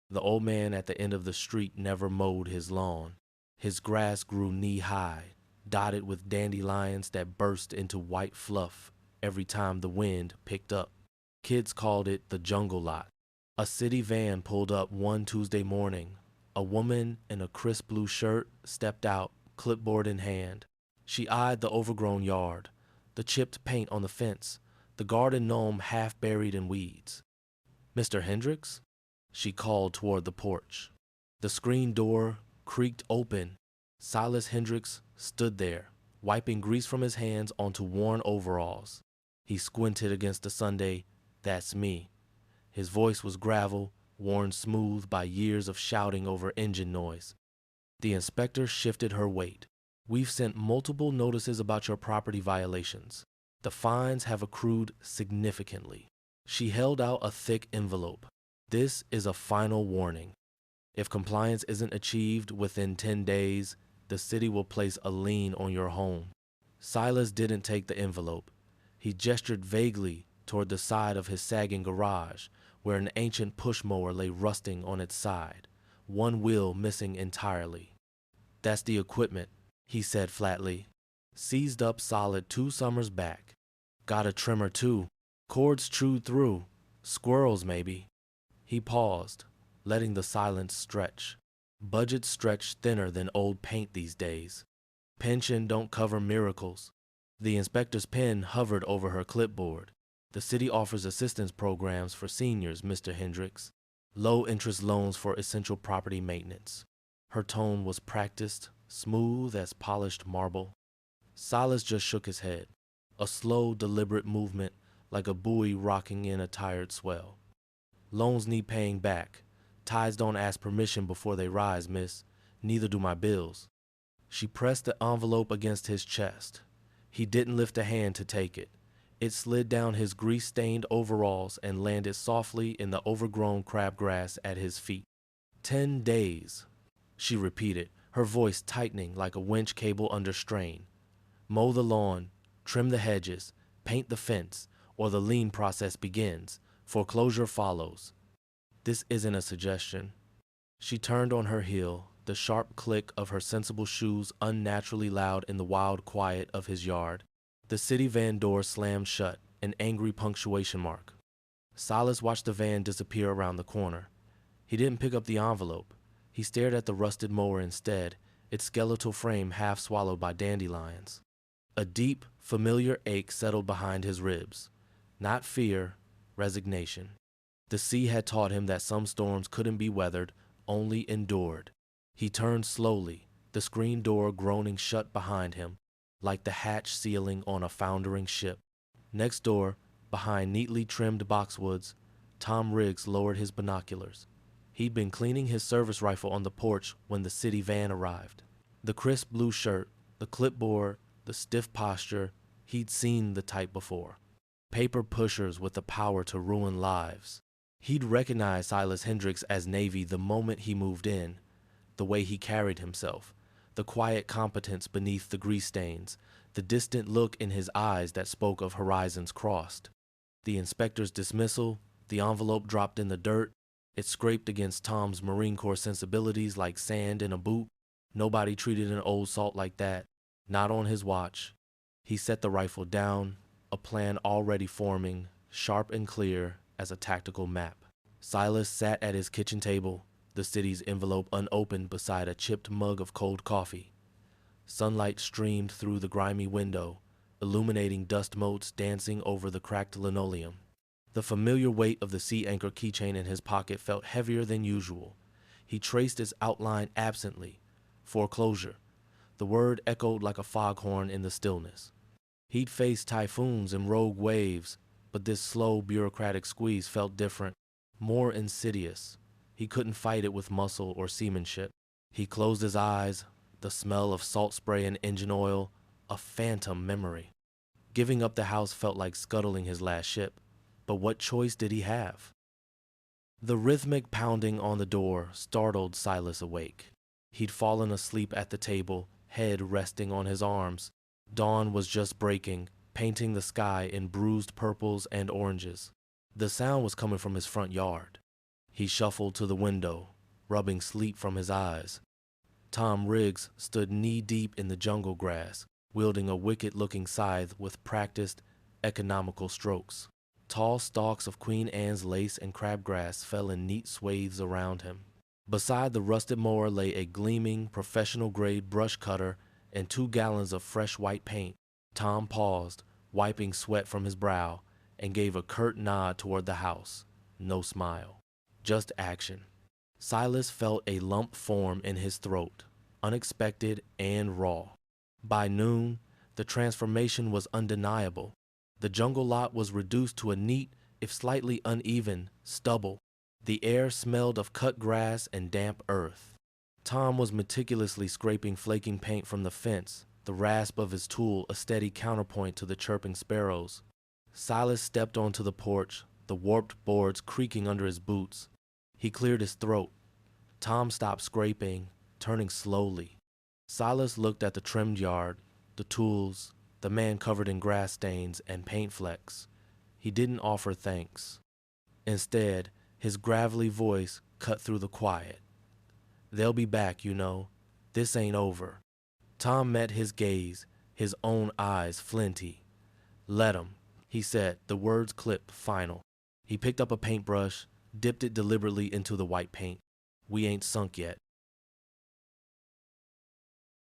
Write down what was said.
The old man at the end of the street never mowed his lawn. His grass grew knee-high, dotted with dandelions that burst into white fluff every time the wind picked up. Kids called it the jungle lot. A city van pulled up one Tuesday morning. A woman in a crisp blue shirt stepped out, clipboard in hand. She eyed the overgrown yard, the chipped paint on the fence, the garden gnome half buried in weeds. "Mr. Hendricks?" She called toward the porch. The screen door creaked open. Silas Hendricks stood there, wiping grease from his hands onto worn overalls. He squinted against the Sunday. "That's me." His voice was gravel, worn smooth by years of shouting over engine noise. The inspector shifted her weight. "We've sent multiple notices about your property violations. The fines have accrued significantly." She held out a thick envelope. "This is a final warning. If compliance isn't achieved within 10 days, the city will place a lien on your home." Silas didn't take the envelope. He gestured vaguely toward the side of his sagging garage, where an ancient push mower lay rusting on its side, one wheel missing entirely. "That's the equipment," he said flatly. "Seized up solid 2 summers back. Got a trimmer too. Cords chewed through. Squirrels, maybe." He paused, letting the silence stretch. Budgets stretch thinner than old paint these days. Pension don't cover miracles. The inspector's pen hovered over her clipboard. "The city offers assistance programs for seniors, Mr. Hendricks. Low-interest loans for essential property maintenance." Her tone was practiced, smooth as polished marble. Silas just shook his head, a slow, deliberate movement like a buoy rocking in a tired swell. "Loans need paying back. Tides don't ask permission before they rise, miss. Neither do my bills." She pressed the envelope against his chest. He didn't lift a hand to take it. It slid down his grease-stained overalls and landed softly in the overgrown crabgrass at his feet. 10 days, she repeated, her voice tightening like a winch cable under strain. "Mow the lawn, trim the hedges, paint the fence, or the lien process begins. Foreclosure follows." "This isn't a suggestion." She turned on her heel, the sharp click of her sensible shoes unnaturally loud in the wild quiet of his yard. The city van door slammed shut, an angry punctuation mark. Silas watched the van disappear around the corner. He didn't pick up the envelope. He stared at the rusted mower instead, its skeletal frame half swallowed by dandelions. A deep, familiar ache settled behind his ribs. Not fear, resignation. The sea had taught him that some storms couldn't be weathered, only endured. He turned slowly, the screen door groaning shut behind him, like the hatch ceiling on a foundering ship. Next door, behind neatly trimmed boxwoods, Tom Riggs lowered his binoculars. He'd been cleaning his service rifle on the porch when the city van arrived. The crisp blue shirt, the clipboard, the stiff posture, he'd seen the type before. Paper pushers with the power to ruin lives. He'd recognized Silas Hendricks as Navy the moment he moved in, the way he carried himself, the quiet competence beneath the grease stains, the distant look in his eyes that spoke of horizons crossed. The inspector's dismissal, the envelope dropped in the dirt, it scraped against Tom's Marine Corps sensibilities like sand in a boot. Nobody treated an old salt like that, not on his watch. He set the rifle down, a plan already forming, sharp and clear as a tactical map. Silas sat at his kitchen table, the city's envelope unopened beside a chipped mug of cold coffee. Sunlight streamed through the grimy window, illuminating dust motes dancing over the cracked linoleum. The familiar weight of the Sea Anchor keychain in his pocket felt heavier than usual. He traced its outline absently. Foreclosure. The word echoed like a foghorn in the stillness. He'd faced typhoons and rogue waves, but this slow, bureaucratic squeeze felt different, more insidious. He couldn't fight it with muscle or seamanship. He closed his eyes, the smell of salt spray and engine oil, a phantom memory. Giving up the house felt like scuttling his last ship, but what choice did he have? The rhythmic pounding on the door startled Silas awake. He'd fallen asleep at the table, head resting on his arms. Dawn was just breaking, painting the sky in bruised purples and oranges. The sound was coming from his front yard. He shuffled to the window, rubbing sleep from his eyes. Tom Riggs stood knee-deep in the jungle grass, wielding a wicked-looking scythe with practiced, economical strokes. Tall stalks of Queen Anne's lace and crabgrass fell in neat swathes around him. Beside the rusted mower lay a gleaming, professional-grade brush cutter and 2 gallons of fresh white paint. Tom paused, wiping sweat from his brow, and gave a curt nod toward the house. No smile. Just action. Silas felt a lump form in his throat, unexpected and raw. By noon, the transformation was undeniable. The jungle lot was reduced to a neat, if slightly uneven, stubble. The air smelled of cut grass and damp earth. Tom was meticulously scraping flaking paint from the fence, the rasp of his tool a steady counterpoint to the chirping sparrows. Silas stepped onto the porch, the warped boards creaking under his boots. He cleared his throat. Tom stopped scraping, turning slowly. Silas looked at the trimmed yard, the tools, the man covered in grass stains and paint flecks. He didn't offer thanks. Instead, his gravelly voice cut through the quiet. "They'll be back, you know. This ain't over." Tom met his gaze, his own eyes flinty. "Let 'em," he said, the words clipped, final. He picked up a paintbrush, dipped it deliberately into the white paint. "We ain't sunk yet."